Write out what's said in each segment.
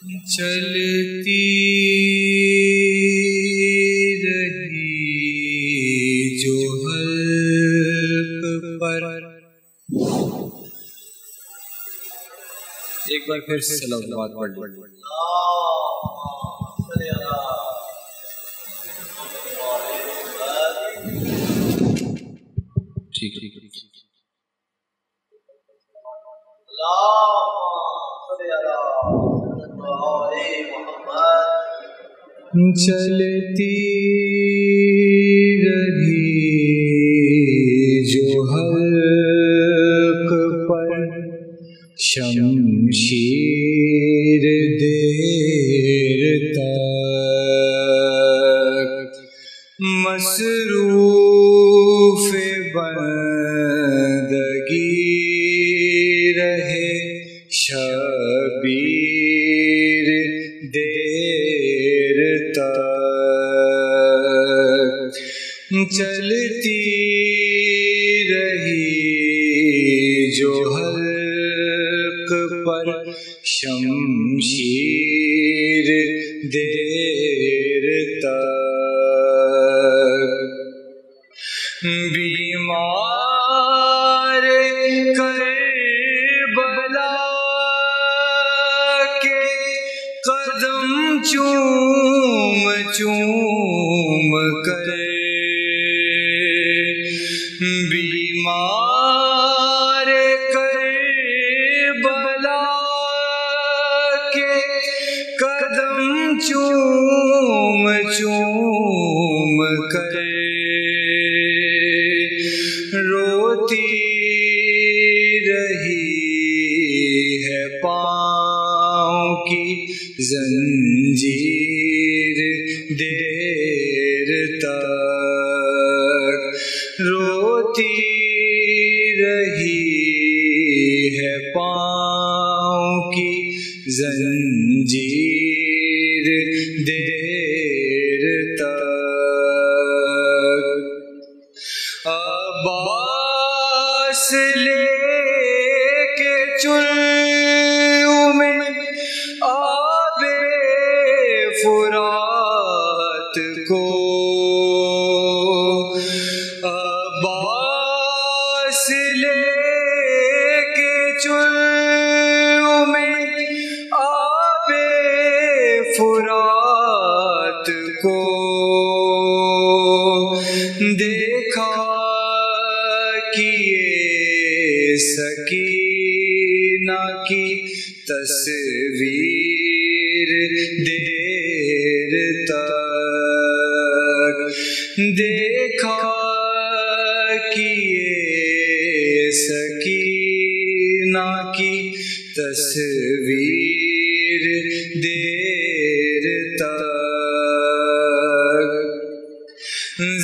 چلتی رہی جو حلق پر. ایک بار پھر صلوات پڑھ لیں. ٹھیک ہے. چلتی رہی جو حلق پر شمشیر دیر تک مصروف بندگی رہے شبیر دیر تک. چلتی رہی جو حلق پر شمشیر دیر تک. بیمار کربلا کے قدم چوم چوم کر. بیمار کربلا کے قدم چوم چوم کر. روتی رہی ہے پاؤں کی زنجیر دیر تک. روتی رہی ہے پاؤں کی زنجیر دیر تک. عباس لے کے چلو میں آب فرات کو. عباس لے کے چلو میں آب فرات کو. دیکھا کیے سکینہ کی تصویر دیر تک. دیکھا کیے سکینہ کی تصویر دیر تک.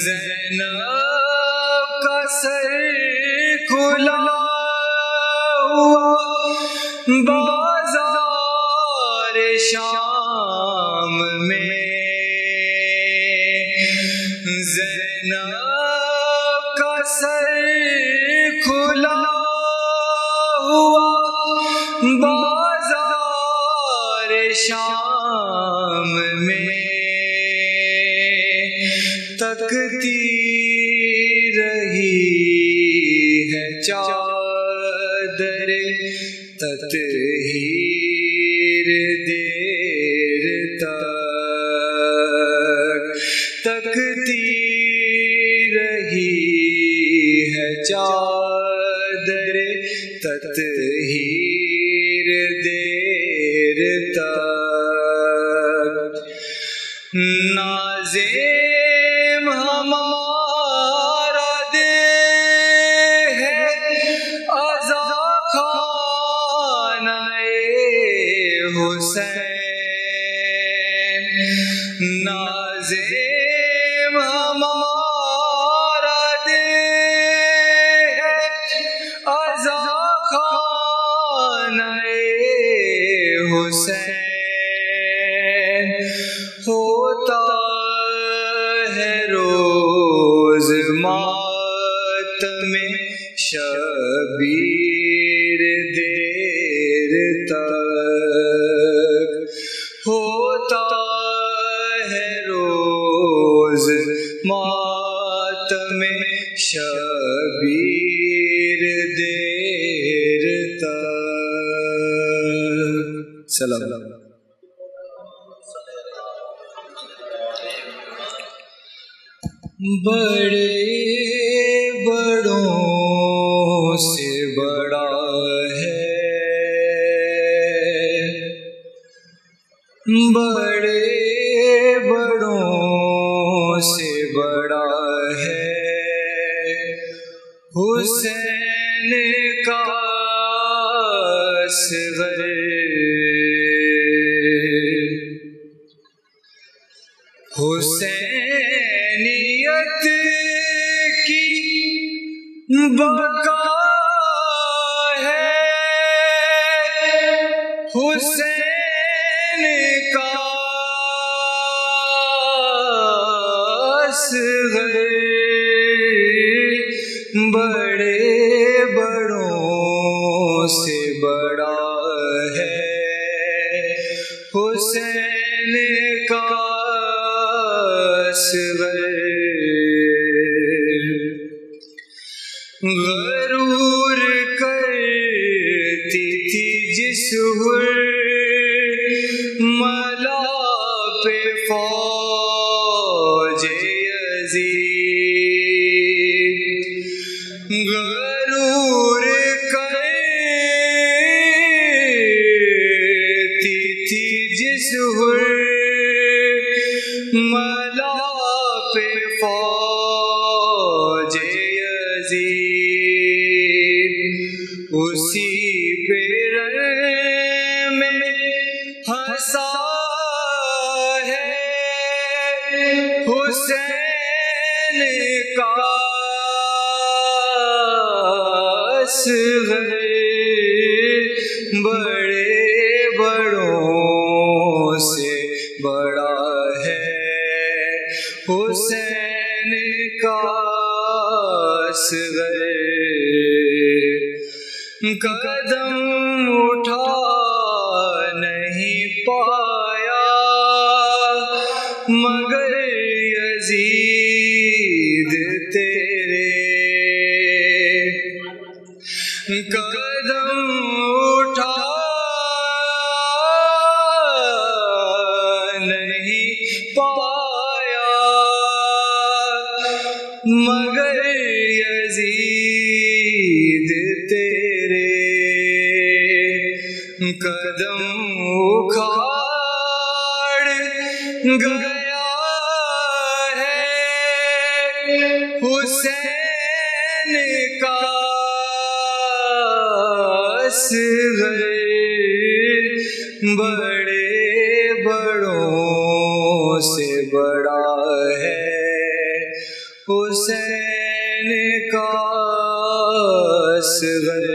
زینب کا سر کھلا ہوا بازار شام میں. زینب کا سر کھلا ہوا بازار شام میں. تکتی رہی ہے چادر تطہیر دیر تک. تکتی رہی ہے چادر تطہیر دیر تک. نازم ہمارا دل ہے عزا خانہ حسین. نازم ہمارا دل ہے عزا خانہ حسین. ہوتا ہے روز ماتم شبیر دیر تک. ماتم شبیر دیر تک سلام بڑے بڑوں سے بڑا ہے بڑے بڑوں سے بڑا ہے حسین کا اصغر حسینیت کی بقا ہے حسین کا اصغر بڑے بڑوں سے بڑا ہے حسین کا غرور کرتی تھی جس ملا پہ فوج یزید غرور کرتی تھی جس ملا پہ فوج یزید اسی پہ میں ہنسا ہے حسین کا اصغر بڑے بڑوں سے بڑا ہے حسین کا اصغر قدم اٹھا نہیں پایا مگر یزید تیرے قدم اٹھا نہیں پایا مگر یزید تیرے قدم اکھاڑ گیا ہے حسین کا اصغر بڑے بڑوں سے بڑا ہے حسین کا اصغر